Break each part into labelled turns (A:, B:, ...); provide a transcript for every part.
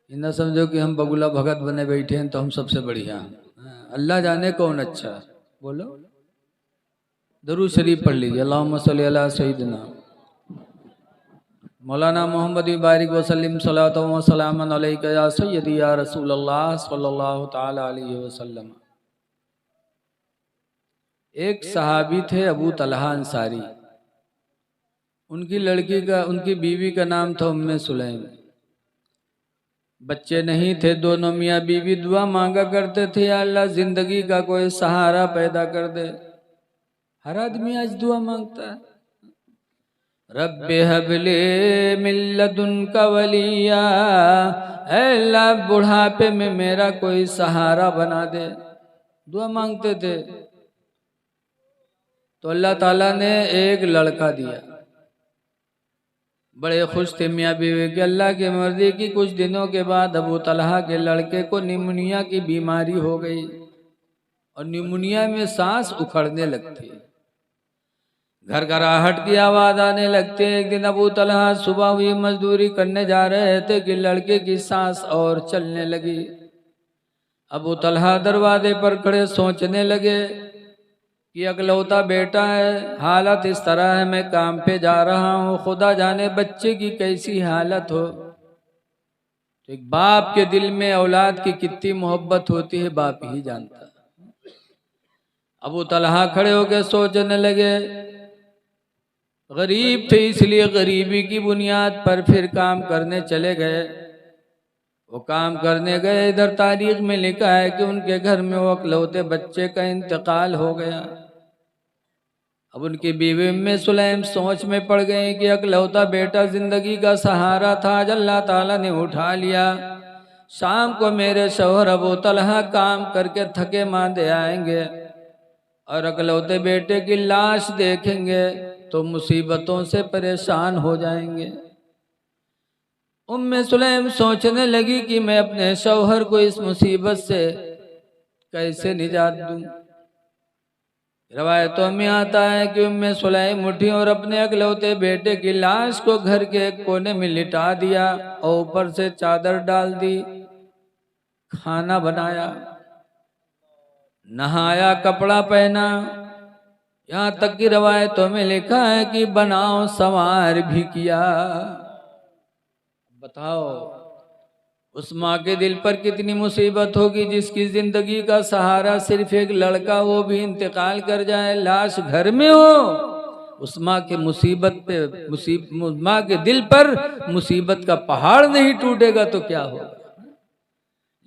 A: इतना समझो कि हम बगुला भगत बने बैठे हैं तो हम सबसे बढ़िया हैं। अल्लाह जाने कौन अच्छा है। बोलो दरूद शरीफ पढ़ लीजिए। अल्लाहुम्मा सल्ली अला सय्यिदिना मौलाना मोहम्मद बारिक वसल्लम सलातो व सलामन अलैका या सय्यदी या रसूल अल्लाह सल्लल्लाहु ताला अलैहि वसल्लम। एक सहाबी थे अबू तलहा अंसारी। उनकी बीवी का नाम था उम्मे सुलैम। बच्चे नहीं थे। दोनों मियाँ बीवी दुआ मांगा करते थे, या अल्लाह जिंदगी का कोई सहारा पैदा कर दे। हर आदमी आज दुआ मांगता है, रब्बे हबले मिल्लदुनका वलिया, अल्लाह बुढ़ापे में मेरा कोई सहारा बना दे। दुआ मांगते थे तो अल्लाह ताला ने एक लड़का दिया। बड़े खुश थे मियाँ बीवी के। अल्लाह की मर्जी की कुछ दिनों के बाद अबू तलहा के लड़के को निमोनिया की बीमारी हो गई और निमोनिया में सांस उखड़ने लगती, घरघराहट की आवाज आने लगती। एक दिन अबू तलहा सुबह हुई मजदूरी करने जा रहे थे कि लड़के की सांस और चलने लगी। अबू तलहा दरवाजे पर खड़े सोचने लगे कि अकलौता बेटा है, हालत इस तरह है, मैं काम पे जा रहा हूँ, खुदा जाने बच्चे की कैसी हालत हो। तो एक बाप के दिल में औलाद की कितनी मोहब्बत होती है बाप ही जानता। अबू तलहा खड़े होकर सोचने लगे। गरीब थे इसलिए गरीबी की बुनियाद पर फिर काम करने चले गए। वो काम करने गए, इधर तारीख में लिखा है कि उनके घर में वो अकलौते बच्चे का इंतकाल हो गया। अब उनकी बीवी उम्मे सुलैम सोच में पड़ गई कि अकलौता बेटा जिंदगी का सहारा था, आज अल्लाह ताला ने उठा लिया। शाम को मेरे शौहर अबू तलहा काम करके थके मांदे आएंगे और अकलौते बेटे की लाश देखेंगे तो मुसीबतों से परेशान हो जाएंगे। उम्मे सुलैम सोचने लगी कि मैं अपने शौहर को इस मुसीबत से कैसे निजात दूं। रवायतों में आता है कि उम्मे सुलैम उठी और अपने अकलौते बेटे की लाश को घर के एक कोने में लिटा दिया और ऊपर से चादर डाल दी। खाना बनाया, नहाया, कपड़ा पहना, यहाँ तक की रवायतों में लिखा है कि बनाओ संवार भी किया। बताओ उस माँ के दिल पर कितनी मुसीबत होगी जिसकी जिंदगी का सहारा सिर्फ एक लड़का, वो भी इंतकाल कर जाए, लाश घर में हो। उस माँ के माँ के दिल पर मुसीबत का पहाड़ नहीं टूटेगा तो क्या होगा।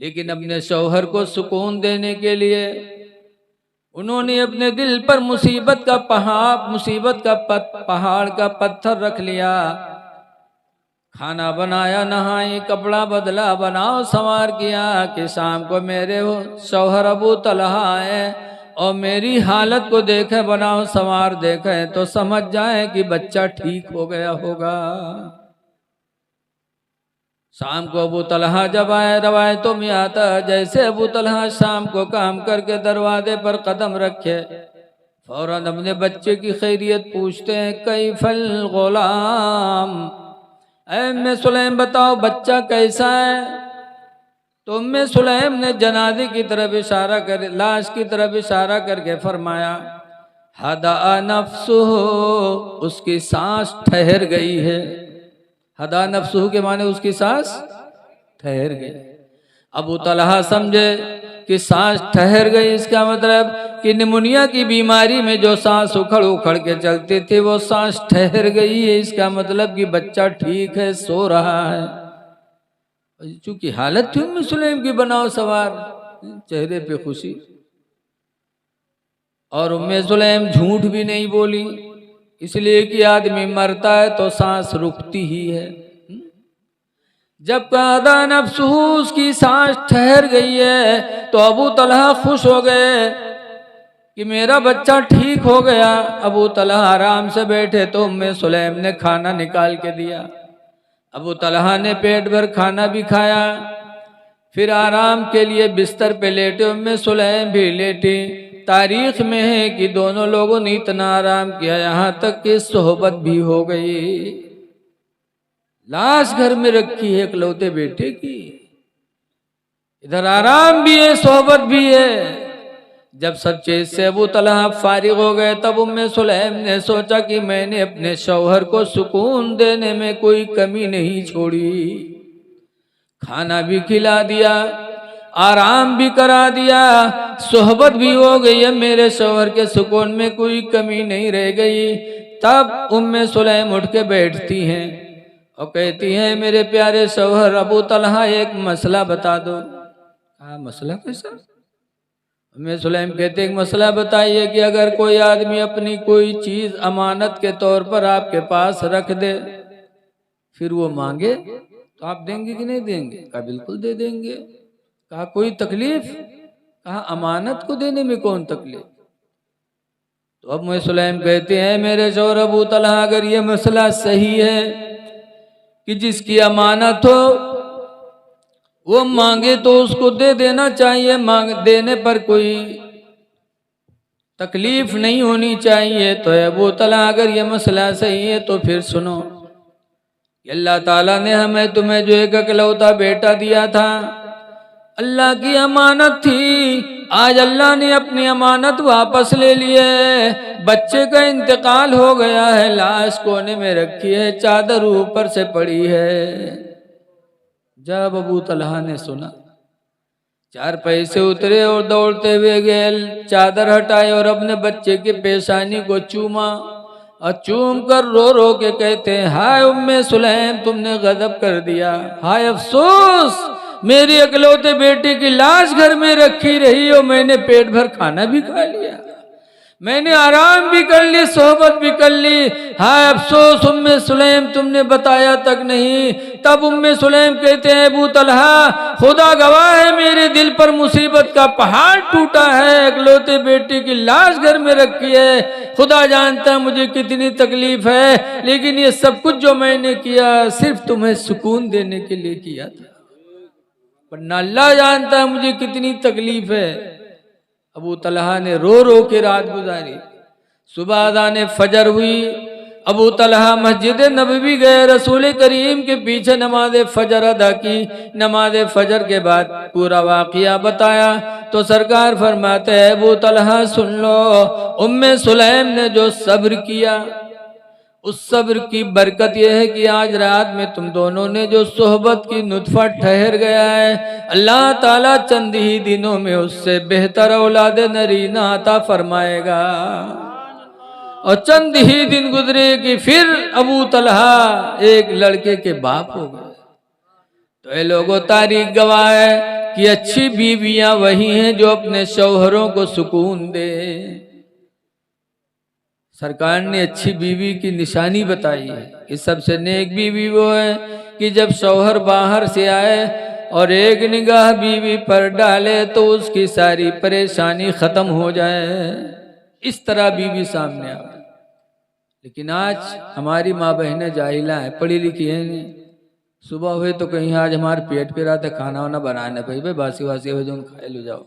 A: लेकिन अपने शौहर को सुकून देने के लिए उन्होंने अपने दिल पर मुसीबत का पहाड़ का पत्थर रख लिया। खाना बनाया, नहाई, कपड़ा बदला, बनाओ संवार किया कि शाम को मेरे शौहर अबू तलहा आए और मेरी हालत को देखे, बनाओ संवार देखे तो समझ जाए कि बच्चा ठीक हो गया होगा। शाम को अबू तलहा जब आए, रवायतों में आता जैसे अबू तलहा शाम को काम करके दरवाजे पर कदम रखे, फौरन अपने बच्चे की खैरियत पूछते हैं। कैफल गुलाम, उम्मे सुलैम बताओ बच्चा कैसा है। तो उम्मे सुलैम ने जनाजे की तरफ इशारा कर, लाश की तरफ इशारा करके फरमाया, हदा नफ्सुहु, उसकी सांस ठहर गई है। हदा नफ्सुहु के माने उसकी सांस ठहर गई। अबू तलहा समझे कि सांस ठहर गई, इसका मतलब कि निमोनिया की बीमारी में जो सांस उखड़ उखड़ के चलती थी वो सांस ठहर गई है। इसका मतलब कि बच्चा ठीक है, सो रहा है। चूंकि हालत थी उम्मे सुलैम की बनाओ सवार, चेहरे पे खुशी, और उम्मे सुलैम झूठ भी नहीं बोली, इसलिए कि आदमी मरता है तो सांस रुकती ही है। जब कादा नफ्सुहु, उसकी सांस ठहर गई है तो अबू तलहा खुश हो गए कि मेरा बच्चा ठीक हो गया। अबू तलहा आराम से बैठे तो उम्मे सुलैम ने खाना निकाल के दिया। अबू तलहा ने पेट भर खाना भी खाया, फिर आराम के लिए बिस्तर पे लेटे, उम्मे सुलैम भी लेटी। तारीख में है कि दोनों लोगों ने इतना आराम किया यहाँ तक कि सोहबत भी हो गई। लाश घर में रखी है इकलौते बेटे की, इधर आराम भी है, सोहबत भी है। जब सब चीज से अबू तलहा फारिग हो गए, तब उम्मे सुलैम ने सोचा कि मैंने अपने शौहर को सुकून देने में कोई कमी नहीं छोड़ी। खाना भी खिला दिया, आराम भी करा दिया, सोहबत भी हो गई है, मेरे शौहर के सुकून में कोई कमी नहीं रह गई। तब उम्मे सुलैम उठ के बैठती हैं और कहती हैं, मेरे प्यारे शौहर अबू तलहा, एक मसला बता दो। कहा, मसला कैसा? उम्मे सुलैम कहते, एक मसला बताइए कि अगर कोई आदमी अपनी कोई चीज अमानत के तौर पर आपके पास रख दे, फिर वो मांगे तो आप देंगे कि नहीं देंगे? कहा, बिल्कुल दे देंगे। कहा, कोई तकलीफ? कहा, अमानत को देने में कौन तकलीफ? तो अब उम्मे सुलैम कहते हैं, मेरे शौहर अबू तलहा, अगर ये मसला सही है कि जिसकी अमानत हो वो मांगे तो उसको दे देना चाहिए, मांग देने पर कोई तकलीफ नहीं होनी चाहिए। तो अबू तलहा, अगर ये मसला सही है तो फिर सुनो, अल्लाह ताला ने हमें तुम्हें जो एक इकलौता बेटा दिया था, अल्लाह की अमानत थी, आज अल्लाह ने अपनी अमानत वापस ले लिए। बच्चे का इंतकाल हो गया है, लाश कोने में रखी है, चादर ऊपर से पड़ी है। जब अबू तलहा ने सुना, चार पैसे उतरे और दौड़ते हुए गए, चादर हटाए और अपने बच्चे की पेशानी को चूमा और चूम कर रो रो के कहते हैं, हाय उम्मे सुलैम, तुमने गजब कर दिया, हाय अफसोस, मेरी इकलौते बेटे की लाश घर में रखी रही और मैंने पेट भर खाना भी खा लिया, मैंने आराम भी कर ली, सोहबत भी कर ली, हाय अफसोस उम्मे सुलैम, तुमने बताया तक नहीं। तब उम्मे सुलैम कहते हैं, अबू तलहा, खुदा गवाह है, मेरे दिल पर मुसीबत का पहाड़ टूटा है, इकलौते बेटे की लाश घर में रखी है, खुदा जानता है मुझे कितनी तकलीफ है, लेकिन ये सब कुछ जो मैंने किया सिर्फ तुम्हें सुकून देने के लिए किया था, वरना अल्लाह जानता है मुझे कितनी तकलीफ है। अबू तलहा ने रो रो के रात गुजारी। सुबह अज़ान फजर हुई, अबू तलहा मस्जिद नबवी गए, रसूल करीम के पीछे नमाज फजर अदा की। नमाज फजर के बाद पूरा वाक़िया बताया तो सरकार फरमाते हैं, अबू तलहा सुन लो, उम्मे सुलैम ने जो सब्र किया, उस सब्र की बरकत यह है कि आज रात में तुम दोनों ने जो सोहबत की नुतफा ठहर गया है, अल्लाह ताला चंद ही दिनों में उससे बेहतर औलाद नरीना अता फरमाएगा। और चंद ही दिन गुजरे कि फिर अबू तलहा एक लड़के के बाप हो गए। तो ये लोगों तारीख गवाह है कि अच्छी बीवियां वही हैं जो अपने शौहरों को सुकून दे। सरकार ने अच्छी बीवी की निशानी बताई है कि सबसे नेक बीवी वो है कि जब शौहर बाहर से आए और एक निगाह बीवी पर डाले तो उसकी सारी परेशानी खत्म हो जाए, इस तरह बीवी सामने आए। लेकिन आज हमारी माँ बहनें जाहिला है, पढ़ी लिखी है नहीं, सुबह हुए तो कहीं आज हमारे पेट पे रहते खाना वाना बनाने भाई भाई बासी वासी हो जो खाए लो जाओ,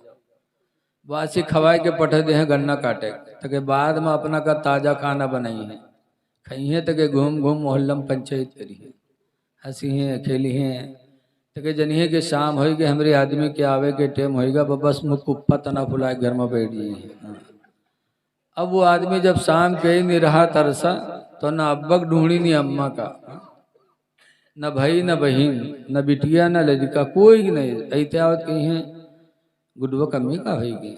A: वासी खवाए के पठे दे हैं गन्ना काटे तके बाद में अपना का ताजा खाना बनाई है खाई है तके घूम घूम मोहल्ला में पंचायत करी है, हंसी हैं खेली हैं तके जनिए के शाम होगी हमारे आदमी के आवे के टेम होगा, बस मुँह कुप्पा तना फुलाए घर में बैठ गई। अब वो आदमी जब शाम के ही नहीं रहा तरसा तो न अब्बक ढूंढी नहीं अम्मा का, न भाई न बहन न बिटिया न लड़का कोई नहीं, ऐतिहावत कहीं है गुडवा कमी का होगी,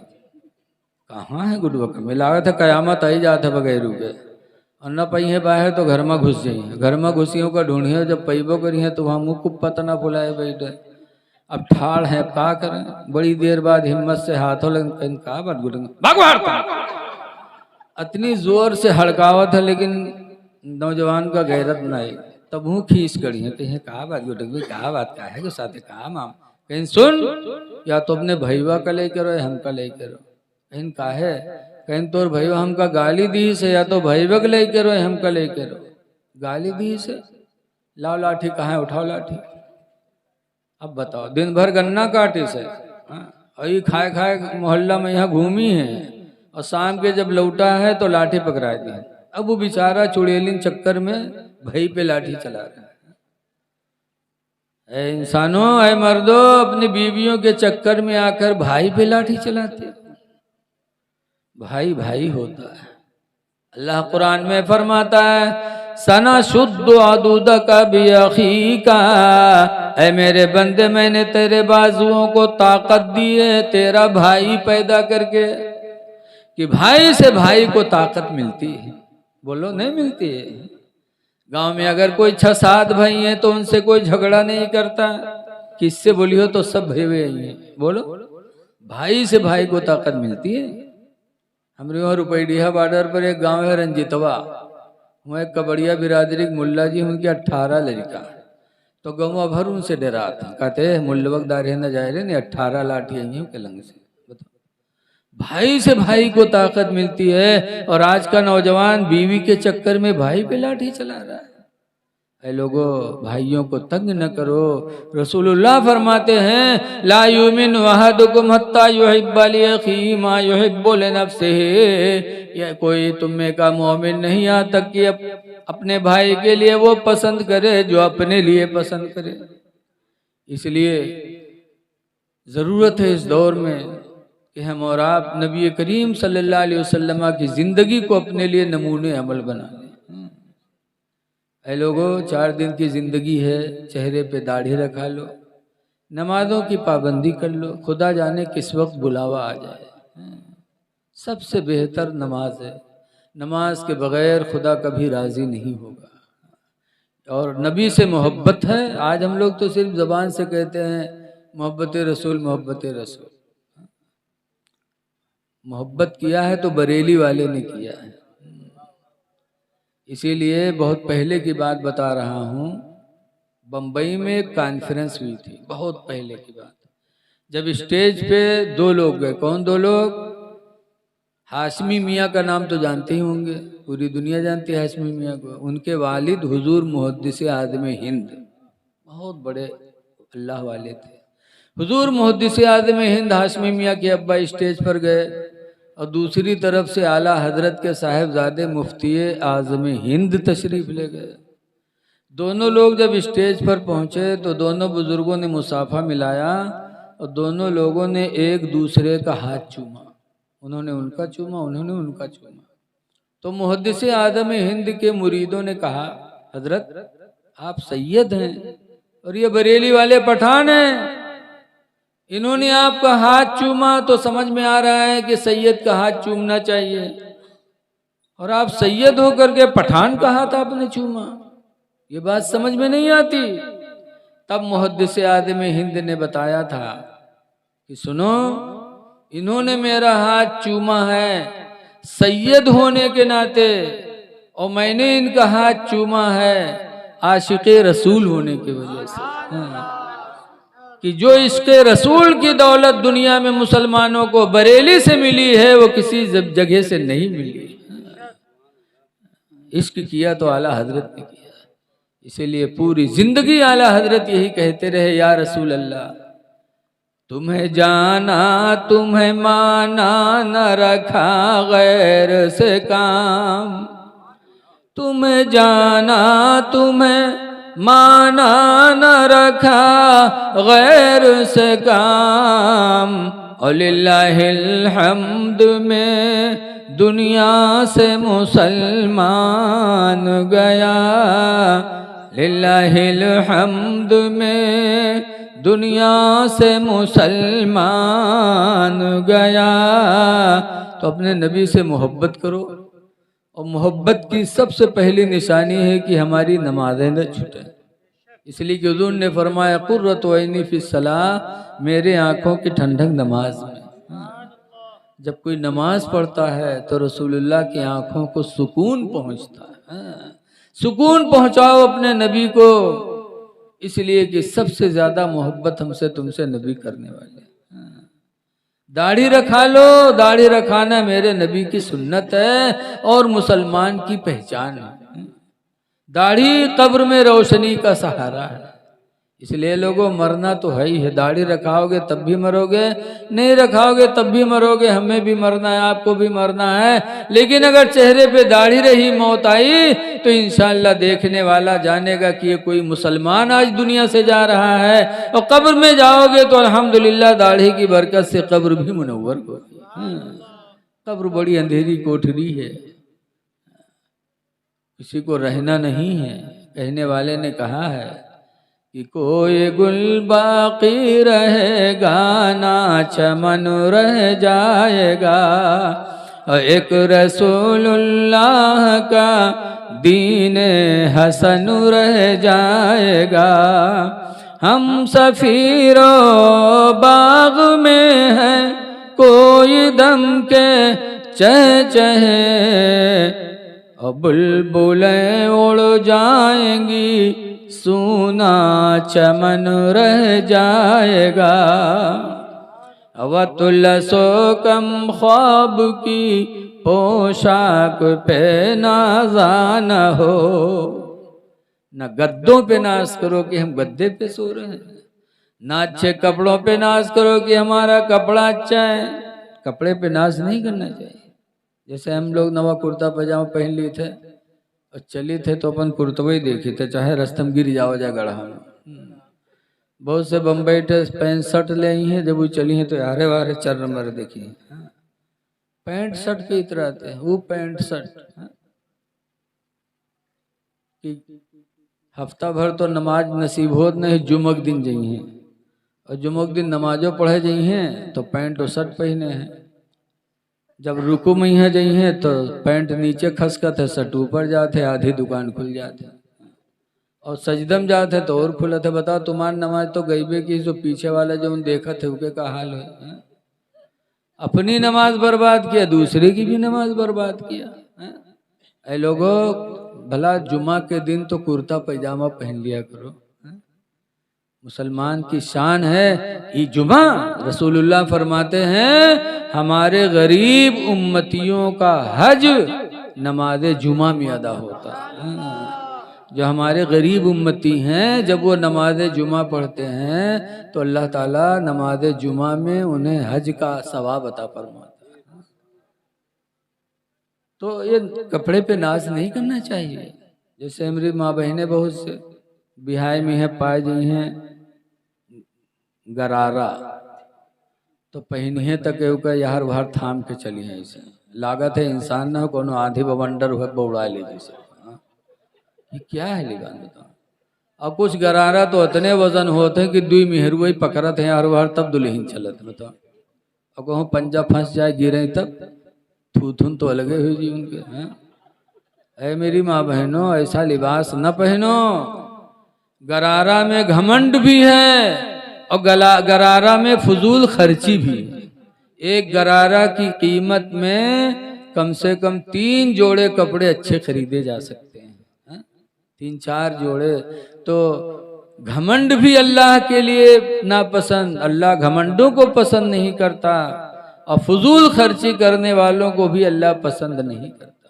A: कहाँ है गुडवा कमी, लागे था कयामत आई जाते बगैर रुके, और न पही है बाहर तो घर में घुस जाइए, घर में घुसियों का ढूंढिए, जब पैबो करी है तो वहाँ मुँह कुप्पा तना फुलाए बैठे। अब ठाड़ है का करें, बड़ी देर बाद हिम्मत से हाथों लगे कहा बात गुटेंगे, इतनी जोर से हड़कावत है लेकिन नौजवान का गैरत नहीं, तब हूँ खींच करी है कहीं कहा बात गुटेंगे, कहा बात का है साथ कहा माम, कहीं सुन या तो अपने भैया का ले करो या हमका ले करो, कहीं का है कहीं तोर भैया हमका गाली दी से या तो भैया के ले करो या हमका ले करो, गाली दी से लाओ लाठी कहाँ है उठाओ लाठी। अब बताओ दिन भर गन्ना काटी से अभी खाए खाए मोहल्ला में यहाँ घूमी है और शाम के जब लौटा है तो लाठी पकड़ा दी। अब वो बेचारा चुड़ैलिन चक्कर में भाई पे लाठी चला रहा है। ऐ इंसानों, ऐ मर्दों, अपनी बीवियों के चक्कर में आकर भाई पे लाठी चलाते हो। भाई भाई होता है। अल्लाह कुरान में फरमाता है, सना शुद्ध आदूद का भी अखी का, ऐ मेरे बंदे मैंने तेरे बाजुओं को ताकत दी है तेरा भाई पैदा करके, कि भाई से भाई को ताकत मिलती है। बोलो नहीं मिलती है? गांव में अगर कोई 6-7 भाई हैं तो उनसे कोई झगड़ा नहीं करता, किससे बोली हो तो सब भाई हैं। बोलो, भाई से भाई को ताकत मिलती है। हमारे वहाँ रुपैडिया बॉर्डर पर एक गांव है रंजीतवा, वहाँ एक कबड़िया बिरादरी मुल्ला जी, उनके 18 लड़का, तो गवा भर उनसे डरा था। कहते मुल्लवक दारे न जाए रहे, 18 लाठी आई के लंग से। भाई से भाई को ताकत मिलती है, और आज का नौजवान बीवी के चक्कर में भाई पे लाठी चला रहा है। ऐ लोगों, भाइयों को तंग न करो। रसूलुल्लाह फरमाते हैं, ला युमिन वहदुकुम हत्ता युहिब्बा लि अखी मा युहिब्बु लिनफ्सिही, या कोई तुम में का मोमिन नहीं यहाँ तक कि अपने भाई के लिए वो पसंद करे जो अपने लिए पसंद करे। इसलिए जरूरत है इस दौर में कि हम और आप नबी करीम सल्लल्लाहु अलैहि वसल्लम की जिंदगी को अपने लिए नमूने अमल बना लें। ऐ लोगों, 4 दिन की जिंदगी है, चेहरे पे दाढ़ी रखा लो, नमाजों की पाबंदी कर लो, खुदा जाने किस वक्त बुलावा आ जाए। सबसे बेहतर नमाज है, नमाज के बगैर खुदा कभी राजी नहीं होगा। और नबी से मोहब्बत है। आज हम लोग तो सिर्फ ज़बान से कहते हैं मोहब्बत रसूल, मोहब्बत रसूल। मोहब्बत किया है तो बरेली वाले ने किया है। इसीलिए बहुत पहले की बात बता रहा हूँ, बम्बई में एक कॉन्फ्रेंस हुई थी, बहुत पहले की बात, जब स्टेज पे 2 लोग गए। कौन 2 लोग? हाशमी मियाँ का नाम तो जानते ही होंगे, पूरी दुनिया जानती है हाशमी मियाँ को। उनके वालिद हुजूर मुहद्दिस आज़म हिंद, बहुत बड़े अल्लाह वाले थे। हुजूर मुहद्दिस आज़म हिंद हाशमी मियाँ के अब्बा स्टेज पर गए, और दूसरी तरफ से आला हजरत के साहिबजादे मुफ्ती आज़म हिंद तशरीफ ले गए। दोनों लोग जब स्टेज पर पहुंचे तो दोनों बुजुर्गों ने मुसाफा मिलाया, और दोनों लोगों ने एक दूसरे का हाथ चूमा। उन्होंने उनका चूमा, उन्होंने उनका चूमा। तो मुहद्दिस आज़म हिंद के मुरीदों ने कहा, हजरत आप सैयद हैं और ये बरेली वाले पठान हैं, इन्होंने आपका हाथ चूमा तो समझ में आ रहा है कि सैयद का हाथ चूमना चाहिए, और आप सैयद होकर के पठान का हाथ आपने चूमा, ये बात समझ में नहीं आती। तब मुहद्दिस आज़म हिंद ने बताया था कि सुनो, इन्होंने मेरा हाथ चूमा है सैयद होने के नाते, और मैंने इनका हाथ चूमा है आशिक़े रसूल होने की वजह से। कि जो इसके रसूल की दौलत दुनिया में मुसलमानों को बरेली से मिली है, वो किसी जगह से नहीं मिली। इश्क किया तो आला हजरत ने किया। इसीलिए पूरी जिंदगी आला हजरत यही कहते रहे, या रसूल अल्लाह तुम्हें जाना तुम्हें माना, न रखा गैर से काम। तुम्हें जाना तुम्हें माना, न रखा गैर से काम। और लिल्लाहिल हम्द में दुनिया से मुसलमान गया, लिल्लाहिल हम्द में दुनिया से मुसलमान गया। तो अपने नबी से मोहब्बत करो, और मोहब्बत की सबसे पहली निशानी है कि हमारी नमाजें न छूटें। इसलिए कि हुज़ूर ने फरमाया, कुर्रत ऐनी फी सलाह, मेरे आँखों की ठंडक नमाज में। जब कोई नमाज पढ़ता है तो रसूलुल्लाह की आँखों को सुकून पहुँचता है। सुकून पहुँचाओ अपने नबी को, इसलिए कि सबसे ज़्यादा मोहब्बत हमसे तुमसे नबी करने वाले। दाढ़ी रखा लो, दाढ़ी रखाना मेरे नबी की सुन्नत है और मुसलमान की पहचान है। दाढ़ी कब्र में रोशनी का सहारा है। इसलिए लोगों, मरना तो है ही है। दाढ़ी रखाओगे तब भी मरोगे, नहीं रखाओगे तब भी मरोगे। हमें भी मरना है, आपको भी मरना है। लेकिन अगर चेहरे पे दाढ़ी रही, मौत आई, तो इंशाअल्लाह देखने वाला जानेगा कि ये कोई मुसलमान आज दुनिया से जा रहा है। और कब्र में जाओगे तो अल्हम्दुलिल्लाह दाढ़ी की बरकत से कब्र भी मुनव्वर होगी। कब्र बड़ी अंधेरी कोठरी है, किसी को रहना नहीं है। कहने वाले ने कहा है कि कोई गुल बाकी रहेगा ना चमन रह जाएगा, और एक रसूलुल्लाह का दीन हसन रह जाएगा। हम सफीरो बाग में है, कोई दम के चहचहे, और बुलबुलें उड़ जाएंगी, सूना चमन रह जाएगा। अवतुलसो कम ख्वाब की पोशाक पे नाज़ान हो। न गद्दों पे नाज करो कि हम गद्दे पे सो रहे हैं, ना अच्छे कपड़ों पे नाज करो कि हमारा कपड़ा अच्छा है। कपड़े पे नाज नहीं करना चाहिए। जैसे हम लोग नवा कुर्ता पजामा पहन लिए थे और चले थे तो अपन कुर्तवा ही देखे थे, चाहे रस्तम गिर जाओ जा गढ़ा में। बहुत से बम्बई टे पैंट शर्ट ले आई हैं, जब वो चली हैं तो यारे वारे चर नंबर देखिए, पैंट शर्ट के इतर आते हैं। वो पैंट शर्ट हफ्ता भर तो नमाज नसीब होत नहीं, जुमक दिन जाइए, और जुमक दिन नमाजों पढ़े जाइए तो पैंट और शर्ट पहने हैं। जब रुकू में यहाँ जाइए तो पैंट नीचे खसकत है, शर्ट ऊपर जाते, आधी दुकान खुल जाते, और सजदम जाते तो और खुलत है। बताओ, तुम्हारी नमाज तो गईबे की, जो पीछे वाला जो देखा थे उनके का हाल है। अपनी नमाज बर्बाद किया, दूसरे की भी नमाज बर्बाद किया। ऐ लोगों, भला जुमा के दिन तो कुर्ता पैजामा पहन लिया करो। मुसलमान की शान है ये जुमा। रसूलुल्लाह फरमाते हैं हमारे गरीब उम्मतियों का हज नमाज जुमा में अदा होता है। जो हमारे गरीब उम्मती हैं, जब वो नमाज जुमा पढ़ते हैं तो अल्लाह ताला नमाज जुमा में उन्हें हज का सवाब अता फरमाता है। तो ये कपड़े पे नाज नहीं करना चाहिए। जैसे मेरी माँ बहनें बहुत से बिहार में है, पाए गई हैं गरारा, तो पहनिए तक यार बाहर थाम के चली है। ऐसे लागत है इंसान ना हो कोनो आधी बवंडर हुआ बौड़ा ले जैसे। ये क्या है लिबान बताओ। अब कुछ गरारा तो इतने वजन होते हैं कि दुई मेहरू ही पकड़त है हर बार, तब दुल्हन चलत बताओ। अब कहूँ पंजा फंस जाए गिरे तब थूथुन तो अलगे हुई जी उनके हैं। ऐ मेरी माँ बहनों, ऐसा लिबास न पहनो। गरारा में घमंड भी है और गरारा में फजूल खर्ची भी। एक गरारा की कीमत में कम से कम 3 जोड़े कपड़े अच्छे खरीदे जा सकते हैं, 3-4 जोड़े। तो घमंड भी अल्लाह के लिए नापसंद, अल्लाह घमंडों को पसंद नहीं करता, और फजूल खर्ची करने वालों को भी अल्लाह पसंद नहीं करता।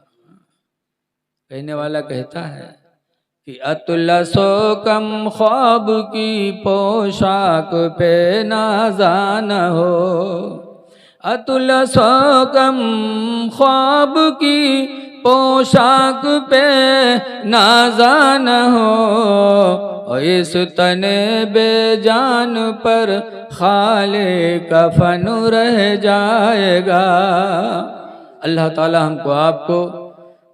A: कहने वाला कहता है कि अतुलसो कम ख्वाब की पोशाक पे नाज़ान हो। अतुलसो कम ख्वाब की पोशाक पे नाज़ान हो, और इस तने बेजान पर खाले कफन रह जाएगा। अल्लाह ताला हमको आपको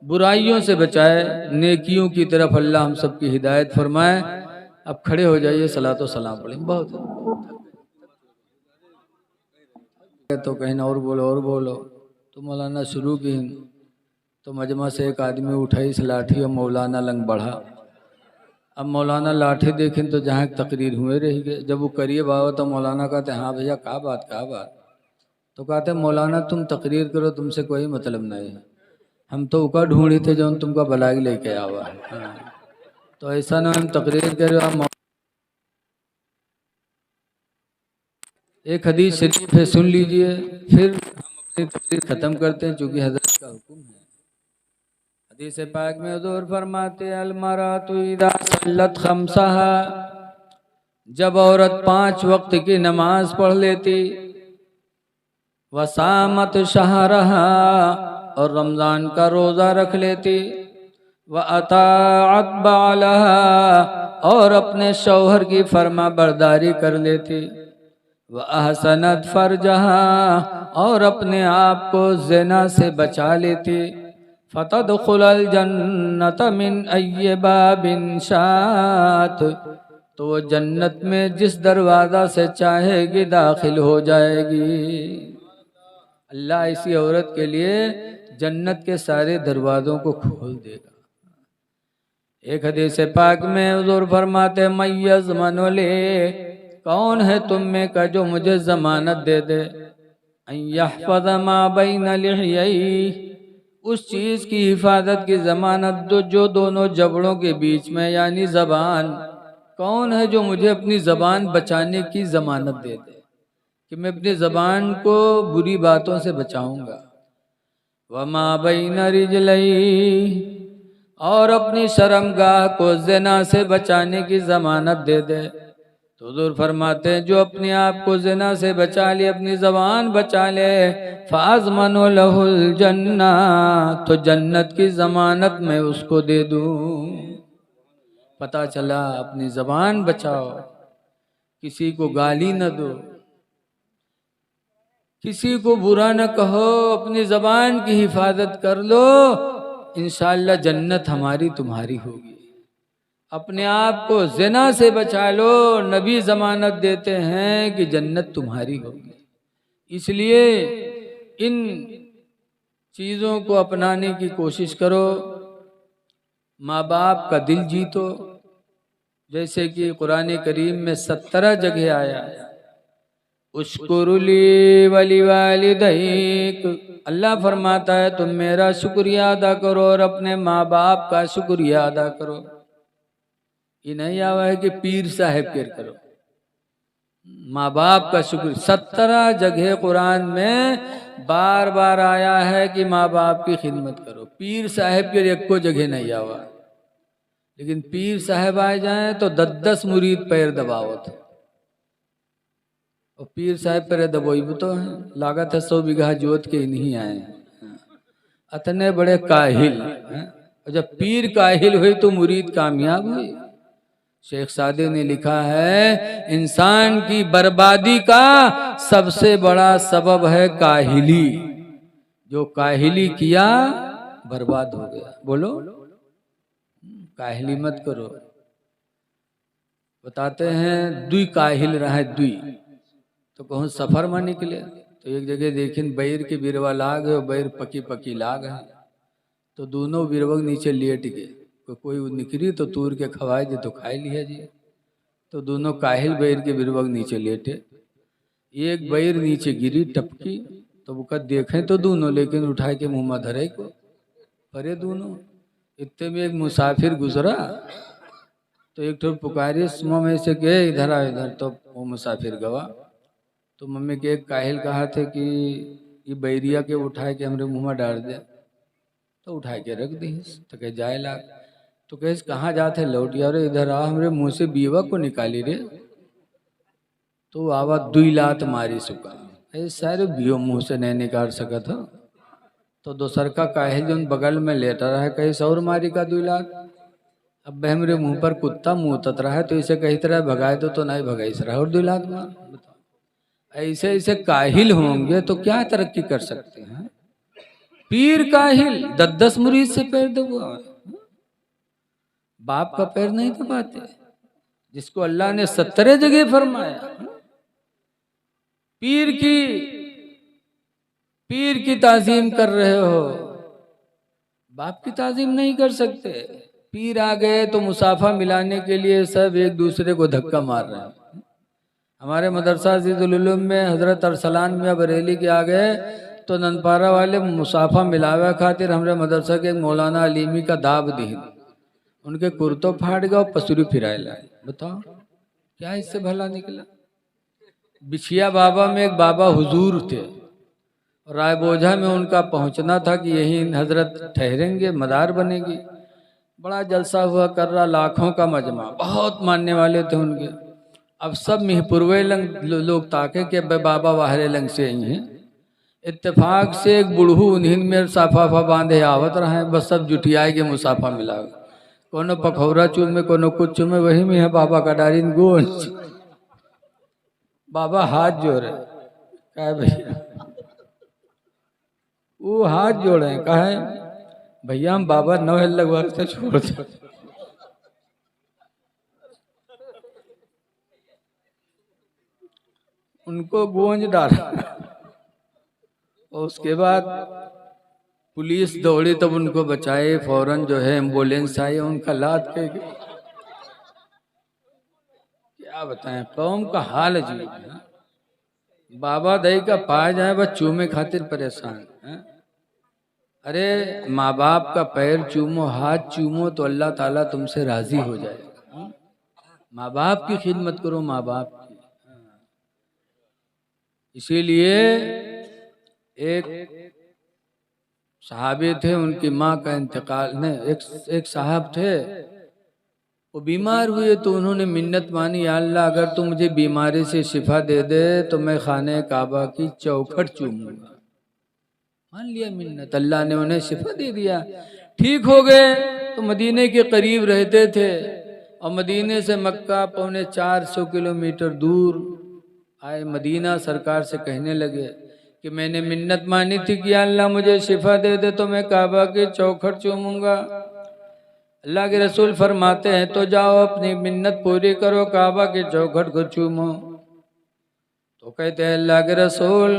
A: बुराइयों से बचाए, नेकियों की तरफ अल्लाह हम सबकी हिदायत फरमाए। अब खड़े हो जाइए, सलातो सलाम पढ़ें। बहुत तो कहीं और बोलो और बोलो। तो मौलाना शुरू की तो मजमा से एक आदमी उठाई इस लाठी और मौलाना लंग बढ़ा। अब मौलाना लाठी देखें तो जहाँ तकरीर हुए रही गए। जब वो करिए बाबा तो मौलाना कहते हाँ भैया क्या बात। तो कहते मौलाना तुम तकरीर करो, तुमसे कोई मतलब नहीं है, हम तो उका ढूंढी थे जो तुमका बलाई लेके आवा है। तो ऐसा ना हम तकरीर करो। आप एक हदीस शरीफ है, सुन लीजिए, फिर हम अपनी तकरीर खत्म करते हैं, चूँकि हजरत का हुक्म है। हदीस पाक में हुजूर फरमाते अलमरातु इदा सल्लत खम्सहा, जब औरत 5 वक्त की नमाज पढ़ लेती, वसामत शहरहा, और रमज़ान का रोज़ा रख लेती, व अताअत बालहा, और अपने शौहर की फर्मा बरदारी कर लेती, व अहसनत फरजहा, और अपने आप को ज़िना से बचा लेती, फतदखुलल जन्नत मिन अय्यि बाबिन शात, तो वो जन्नत में जिस दरवाज़ा से चाहेगी दाखिल हो जाएगी। अल्लाह इसी औरत के लिए जन्नत के सारे दरवाज़ों को खोल देगा। एक हदीस पाक में हुज़ूर फरमाते, मैयज़ मनोले, कौन है तुम में का जो मुझे जमानत दे दे, यहफ़ज़ मा बैन लिहयैहि, उस चीज़ की हिफाजत की ज़मानत जो दोनों जबड़ों के बीच में यानी ज़बान, कौन है जो मुझे अपनी ज़बान बचाने की ज़मानत दे दे कि मैं अपनी ज़बान को बुरी बातों से बचाऊंगा। वमा बैन रिजलैहि, और अपनी शर्मगाह को ज़िना से बचाने की ज़मानत दे दे। तो हुज़ूर फरमाते हैं, जो अपने आप को ज़िना से बचा ले, अपनी ज़बान बचा ले, फ़ाज़मनु लहुल जन्ना, तो जन्नत की ज़मानत मैं उसको दे दूँ। पता चला अपनी ज़बान बचाओ, किसी को गाली न दो, किसी को बुरा न कहो, अपनी ज़बान की हिफाजत कर लो, इंशाअल्लाह जन्नत हमारी तुम्हारी होगी। अपने आप को ज़िना से बचा लो, नबी ज़मानत देते हैं कि जन्नत तुम्हारी होगी। इसलिए इन चीज़ों को अपनाने की कोशिश करो। माँ बाप का दिल जीतो, जैसे कि कुरान करीम में 17 जगह आया है, उश्कुरुली वली वालिदैक, अल्लाह फरमाता है तुम मेरा शुक्रिया अदा करो और अपने माँ बाप का शुक्रिया अदा करो। ये नहीं आवा है कि पीर साहब के करो, माँ बाप का शुक्र। 17 जगह कुरान में बार बार आया है कि माँ बाप की खिदमत करो। पीर साहब के एक को जगह नहीं आवा, लेकिन पीर साहब आ जाए तो 10-10 मुरीद पैर दबावत, और पीर साहब पैर दबोई तो है, लागत है 100 बीघा जोत के नहीं आए, अतने बड़े काहिल हैं। और जब पीर काहिल हुई तो मुरीद कामयाब हुई। शेख सादी ने लिखा है, इंसान की बर्बादी का सबसे बड़ा सबब है काहिली, जो काहिली किया बर्बाद हो गया। बोलो, काहिली मत करो। बताते हैं दुई काहिल रहे, दुई तो कहूँ सफर में निकले, तो एक जगह देखिन बैर के बिरवा लाग है और बैर पकी पकी लाग है, तो दोनों बिरवक नीचे लेट गए। कोई निकली तो तूर के खवाए दे तो खाई लिया जी। तो दोनों काहिल बैर के बिरवक नीचे लेटे, एक बैर नीचे गिरी टपकी, तो वो देखें तो दोनों, लेकिन उठा के मुँह में धरे को परे दोनों। इतने में एक मुसाफिर गुजरा, तो एक तो पुकारे में से गए इधर आ इधर, तो वो मुसाफिर गवा। तो मम्मी के एक काहिल कहा थे कि ये बैरिया के उठाए के हमरे मुँह में डाल दे, तो उठा के रख दी। तो कहे जाए लाग, तो कहे कहाँ जाते लौट यार, इधर आ, हमरे मुँह से बीवा को निकाली रे। तो आवा 2 लात मारी सुका, ऐसे सारे बियो मुँह से नहीं निकाल सका था। तो दोसर का काहिल जो बगल में लेटा रहा है, कहीं सौर मारी का 2 लात। अब हमरे मुँह पर कुत्ता मुँह तत रहा है, तो इसे कही तरह भगाए तो नहीं भगाई रहा, और 2 लात मार। ऐसे ऐसे काहिल होंगे तो क्या तरक्की कर सकते हैं। पीर काहिल 10-10 मुरीद से पैर दबा, बाप का पैर नहीं दबाते, जिसको अल्लाह ने 17 जगह फरमाया। पीर की ताजीम कर रहे हो, बाप की ताजीम नहीं कर सकते। पीर आ गए तो मुसाफा मिलाने के लिए सब एक दूसरे को धक्का मार रहे हैं। हमारे मदरसा अज़ीज़ुल उलूम में हजरत अरसलान मियां बरेली के आ गए, तो ननपारा वाले मुसाफा मिलावे खातिर हमरे मदरसा के मौलाना अलीमी का दाब दी, उनके कुर्तो फाड़ गया और पसुरी फिराए लाए। बताओ क्या इससे भला निकला। बिछिया बाबा में एक बाबा हुजूर थे, राय बोझा में उनका पहुंचना था कि यही हजरत ठहरेंगे, मदार बनेगी। बड़ा जलसा हुआ कर रहा, लाखों का मजमा, बहुत मानने वाले थे उनके। अब सब मिहपुरवे लंग लोग ताके के बाबा वाहरे लंग से ही हैं। इत्तेफाक से एक बुढ़ू उन्हीं में साफा बांधे आवत रहे, बस सब जुटियाए के मुसाफा मिला, कोनो पखौरा चूम में कोनो कुछ चूम में, वही में है बाबा का डारिन गोंज। बाबा हाथ जोड़े, कहे भैया वो हाथ जोड़े, कहे भैया हम बाबा नौ लगवा से छोड़ दो। उनको गोंज डाला और उसके बाद पुलिस दौड़ी, तब उनको बचाए, फौरन जो है एम्बुलेंस आई, उनका लाद के क्या बताएं कौम का हाल अजीब है। बाबा दही का पाए जाए बस चूमे खातिर परेशान है। अरे माँ बाप का पैर चूमो, हाथ चूमो तो अल्लाह ताला तुमसे राजी हो जाएगा। माँ बाप की खिदमत करो, माँ बाप की। इसीलिए एक साहबी थे, उनकी माँ का इंतकाल ने, एक साहब थे, वो बीमार हुए तो उन्होंने मिन्नत मानी, या अल्लाह अगर तू मुझे बीमारी से शिफा दे दे तो मैं खाने काबा की चौखट चूमूंगा। मान लिया मिन्नत, अल्लाह ने उन्हें शिफा दे दिया, ठीक हो गए। तो मदीने के करीब रहते थे और मदीने से मक्का 450 किलोमीटर दूर आए। मदीना सरकार से कहने लगे कि मैंने मिन्नत मानी थी कि अल्लाह मुझे शिफा दे दे तो मैं काबा की चौखट चूमूंगा। अल्लाह के रसूल फरमाते हैं तो जाओ अपनी मिन्नत पूरी करो, काबा की चौखट को चूमो। तो कहते हैं अल्लाह के रसूल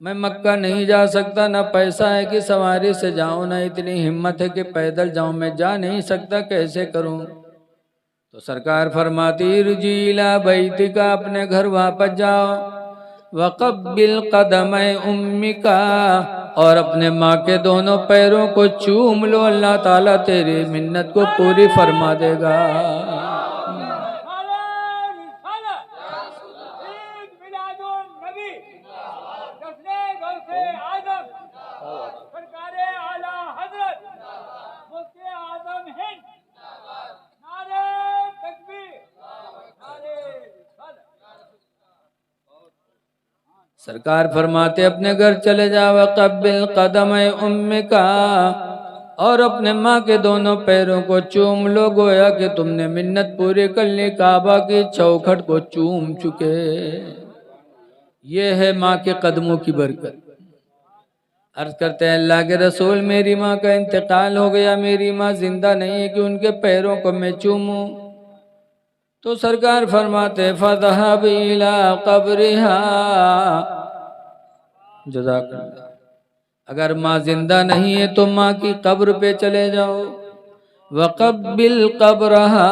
A: मैं मक्का नहीं जा सकता, ना पैसा है कि सवारी से जाऊं, ना इतनी हिम्मत है कि पैदल जाऊं, मैं जा नहीं सकता, कैसे करूं? तो सरकार फरमाती रुजीला बैतिका, अपने घर वापस जाओ, वक़ब्बिल क़दमै उम्मिका, और अपने माँ के दोनों पैरों को चूम लो, अल्लाह ताला तेरी मिन्नत को पूरी फरमा देगा। सरकार फरमाते अपने घर चले जाओ, वक़ब्बिल क़दमै उम्मिका, और अपने माँ के दोनों पैरों को चूम लो, गोया कि तुमने मिन्नत पूरी कर ली, काबा की चौखट को चूम चुके। ये है माँ के कदमों की बरकत। अर्ज करते हैं अल्लाह के रसूल मेरी माँ का इंतकाल हो गया, मेरी माँ जिंदा नहीं है कि उनके पैरों को मैं चूमूं। तो सरकार फरमाते फज़हब इला क़ब्रिहा, जज़ाकल्लाह, अगर माँ जिंदा नहीं है तो माँ की कब्र पे चले जाओ, वक़ब्बिल क़ब्रहा,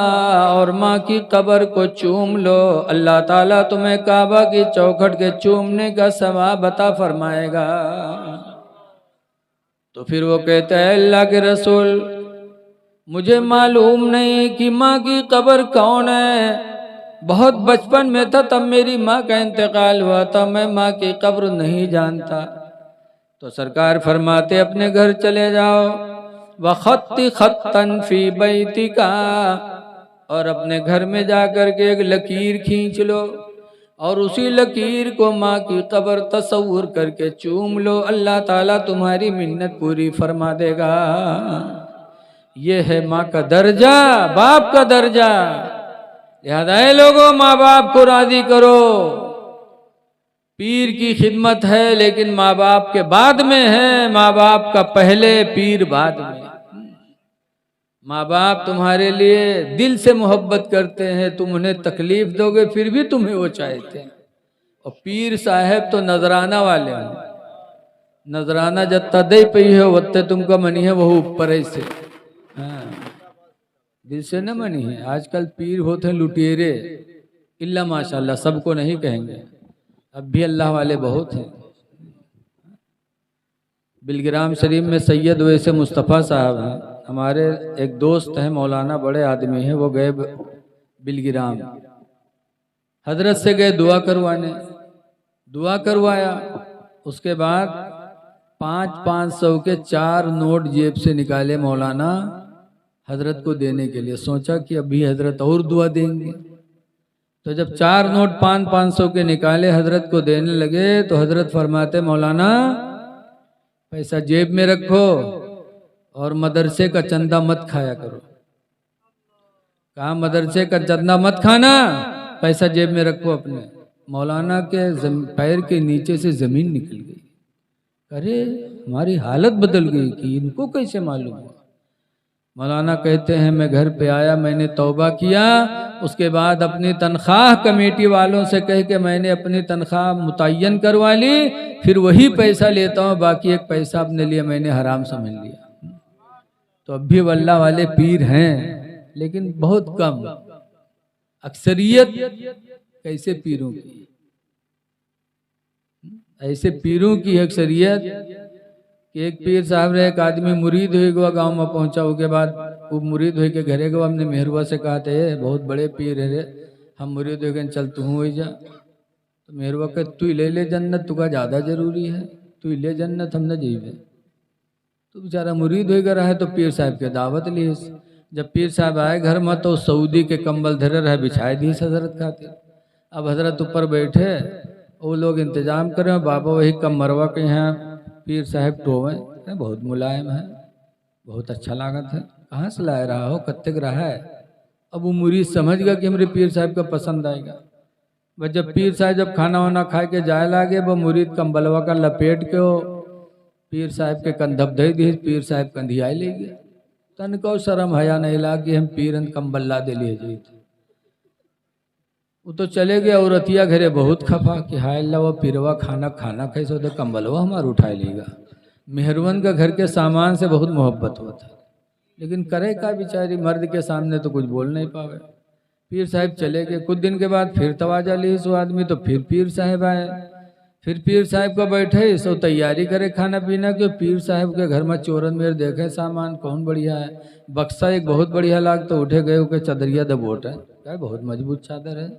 A: और माँ की कब्र को चूम लो, अल्लाह ताला तुम्हें काबा की चौखट के चूमने का सवाब अता फरमाएगा। तो फिर वो कहता है अल्लाह के रसूल मुझे मालूम नहीं कि माँ की कब्र कौन है, बहुत बचपन में था तब मेरी माँ का इंतकाल हुआ था, मैं माँ की कब्र नहीं जानता। तो सरकार फरमाते अपने घर चले जाओ, वख़त्ति ख़त्तन फ़ी बैतिका, और अपने घर में जाकर के एक लकीर खींच लो और उसी लकीर को माँ की कब्र तसव्वुर करके चूम लो, अल्लाह ताला तुम्हारी मिन्नत पूरी फरमा देगा। ये है माँ का दर्जा, बाप का दर्जा। लिहाजा है लोगों, माँ बाप को राजी करो। पीर की खिदमत है लेकिन माँ बाप के बाद में है, माँ बाप का पहले, पीर बाद में। माँ बाप तुम्हारे लिए दिल से मोहब्बत करते हैं, तुम उन्हें तकलीफ दोगे फिर भी तुम्हें वो चाहते हैं। और पीर साहब तो नजराना वाले हैं, नजराना जत्ता दे पई है वत्ते तुमका मनी है वह ऊपर है से, हाँ, दिल से न मनी है। आजकल पीर होते हैं लुटेरे, इल्ला माशाल्लाह, सबको नहीं कहेंगे, अब भी अल्लाह वाले बहुत हैं। बिलग्राम शरीफ में सैयद वैसे मुस्तफ़ा साहब हैं, हमारे एक दोस्त हैं मौलाना, बड़े आदमी हैं, वो गए बिलग्राम, हजरत से गए दुआ करवाने, दुआ करवाया, उसके बाद 500-500 के 4 नोट जेब से निकाले मौलाना हजरत को देने के लिए। सोचा कि अभी हजरत और दुआ देंगे, तो जब 4 नोट 500 के निकाले हजरत को देने लगे तो हजरत फरमाते मौलाना पैसा जेब में रखो और मदरसे का चंदा मत खाया करो। कहा मदरसे का चंदा मत खाना, पैसा जेब में रखो अपने। मौलाना के पैर के नीचे से जमीन निकल गई। अरे हमारी हालत बदल गई कि इनको कैसे मालूम हुआ। मौलाना कहते हैं मैं घर पे आया, मैंने तौबा किया, उसके बाद अपनी तनख्वाह कमेटी वालों से कह के मैंने अपनी तनख्वाह मुतय्यन करवा ली, फिर वही पैसा लेता हूँ, बाकी एक पैसा अपने लिए मैंने हराम समझ लिया। तो अब भी वल्लाह वाले पीर हैं लेकिन बहुत कम। अक्सरियत कैसे पीरों की, ऐसे पीरों की अक्सरियत कि एक पीर साहब रे एक आदमी मुरीद हुई गवा, गांव में पहुंचा, उसके बाद वो मुरीद हुई के घरे गवा। हमने मेहरुआ से कहा थे बहुत बड़े पीर है रे, हम मुरीद हो गए, चल तू हो जा। तो मेहरुआ के तू ले ले जन्नत, तुका ज़्यादा जरूरी है, तू ले जन्नत, हम न जीवे। तो बेचारा मुरीद हो गया है तो पीर साहब के दावत ली। जब पीर साहब आए घर में तो सऊदी के कंबल धरे रहे, बिछाए दी हजरत खातिर। अब हजरत ऊपर बैठे, वो लोग इंतजाम करें, बाबा वही कम मरवा के यहाँ पीर साहब टोवे, बहुत मुलायम है, बहुत अच्छा लागत है, कहाँ से ला रहा हो, कत्ते रहा है। अब वो मुरीद समझ गया कि हमारे पीर साहब का पसंद आएगा। बस जब पीर साहब जब खाना वाना खा के जाए लागे, वो मुरीद कंबलवा का लपेट के वो पीर साहब के कंधप दे दी। पीर साहब कंधियाई ले गया, तन को शर्म हया नहीं ला कि हम पीरन कंबल ला दे लिए जी। वो तो चले गए, औरतिया घरे बहुत खफा कि हाय अल्लाह वो पीरवा खाना कैसे होता, कंबलवा हमारा उठाए लेगा। मेहरवन का घर के सामान से बहुत मोहब्बत होता है, लेकिन करे का बेचारी, मर्द के सामने तो कुछ बोल नहीं पावे। पीर साहब चले गए, कुछ दिन के बाद फिर तवाजा ली सो आदमी, तो फिर पीर साहब आए। फिर पीर साहब का बैठे सो तैयारी करे खाना पीना की। पीर साहब के घर में चोरन मेर देखे सामान कौन बढ़िया है, बक्सा एक बहुत बढ़िया लाग, तो उठे गए के चदरिया दबोट है, क्या बहुत मजबूत चादर है,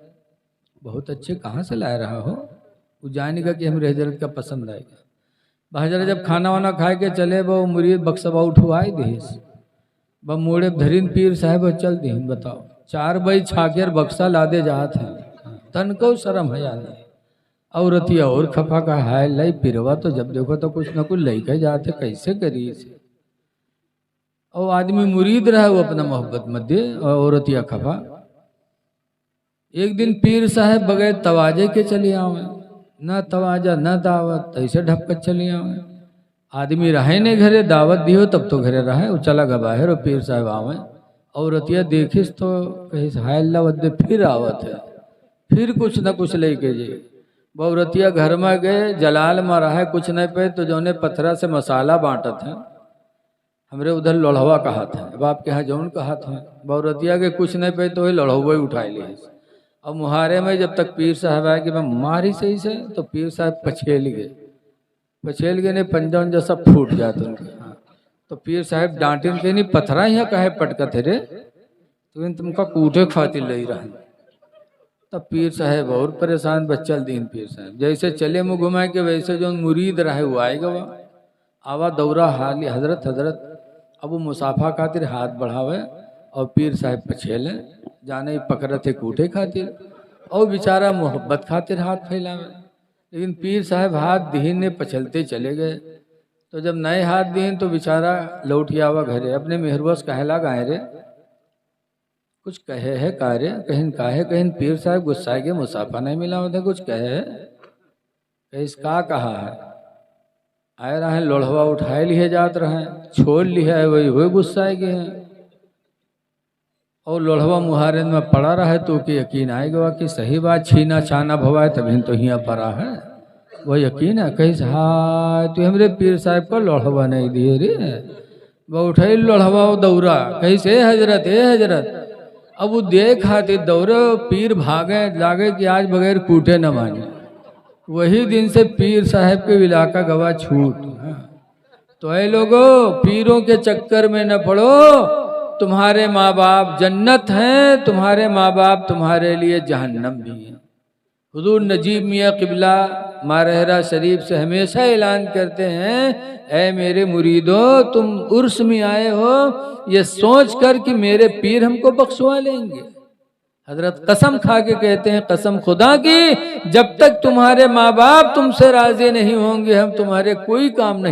A: बहुत अच्छे, कहाँ से ला रहा हो। वो जानेगा कि हमें हजरत का पसंद आएगा। हजरत जब खाना वाना खा के चले, वो मुरीद बक्सबा उठवाए दीस, ब मोड़े धरीन पीर साहब चल दी। बताओ 4 बई छाकर बक्सा लादे जात है, तन को शर्म है यानी। औरतिया और खफा का हाय लई पीरवा, तो जब देखो तो कुछ न कुछ लेके जाते, कैसे करिए इसे। और आदमी मुरीद रहा वो अपना मोहब्बत मध्य, और औरतिया खफा। एक दिन पीर साहब बगैर तवाजे के चले आवे, ना तवाजा ना दावत, ऐसे ढपकत चले आवे। आदमी रहे ने घरे, दावत दियो तब तो घरे रहे, वो चला गा बाहर, और पीर साहब आवे। औरतिया देखिस तो कहिस हाय अल्लाह वद्दे फिर आवत है, फिर कुछ न कुछ लेके जे। औरतिया घर में गए, जलाल में रहे, कुछ नहीं पे, तो जौने पथरा से मसाला बांटत है, हमरे उधर लोढ़वा कहा था, बाप के यहाँ जौन कहा था। औरतिया के कुछ नहीं पे तो वही लोढ़वा उठाए लिए। अब मुहारे में जब तक पीर साहब आए कि मैं मारी सही से, तो पीर साहब पछेल गए ने, पंजा उंजा सब फूट जाते उनके। तो पीर साहब डांटे के नहीं, पथरा यहाँ कहे पटकत है रे, तो तुमका कूटे खातिर ले रहा। तब पीर साहब और परेशान, बच्चल दीन पीर साहब जैसे चले मुँह घुमाए के, वैसे जो मुरीद रहे वो आएगा, वह आवा दौरा हाली हजरत। अब वो मुसाफा खातिर हाथ बढ़ावे, और पीर साहब पछेले जाने पकड़ थे कूटे खातिर, और बेचारा मोहब्बत खातिर हाथ फैलावे। लेकिन पीर साहब हाथ दीन ने पछलते चले गए। तो जब नए हाथ दीन तो बेचारा लौट आवा घरे, अपने मेहरवस कहला गाए रे, कुछ कहे है कार्य, कहीं पीर साहब गुस्सा के, मुसाफा नहीं मिला होता, कुछ कहे है, इसका कहा है, आए रहे लोढ़वा उठाए लिए जात रहे, छोड़ लिया है, वही गुस्सा है गए। और लोढ़वा मुहारन में पड़ा रहा है, तो कि यकीन आएगा कि सही बात, छीना छाना भवाए तभी तो यहाँ पड़ा है, वो यकीन है। कहीं हाय तो हमरे पीर साहब को लोढ़वा नहीं दिए रे, वो उठाई लोढ़वा दौरा, कहीं से हजरत। अब वो देख हाथी दौड़े, पीर भागे लागे कि आज बगैर कूटे न माने। वही दिन से पीर साहब के इलाका गवा छूट। तो ऐ लोगो पीरों के चक्कर में न पड़ो, तुम्हारे माँ बाप जन्नत हैं, तुम्हारे माँ बाप तुम्हारे लिए जहन्नम भी हैं। हुजूर नजीब मियाँ किबला मारहरा शरीफ से हमेशा ऐलान करते हैं, ऐ मेरे मुरीदों, तुम उर्स में आए हो ये सोच कर कि मेरे पीर हमको बख्शवा लेंगे। हजरत कसम खा के कहते हैं, कसम खुदा की, जब तक तुम्हारे माँ बाप तुमसे राजी नहीं होंगे हम तुम्हारे कोई काम नहीं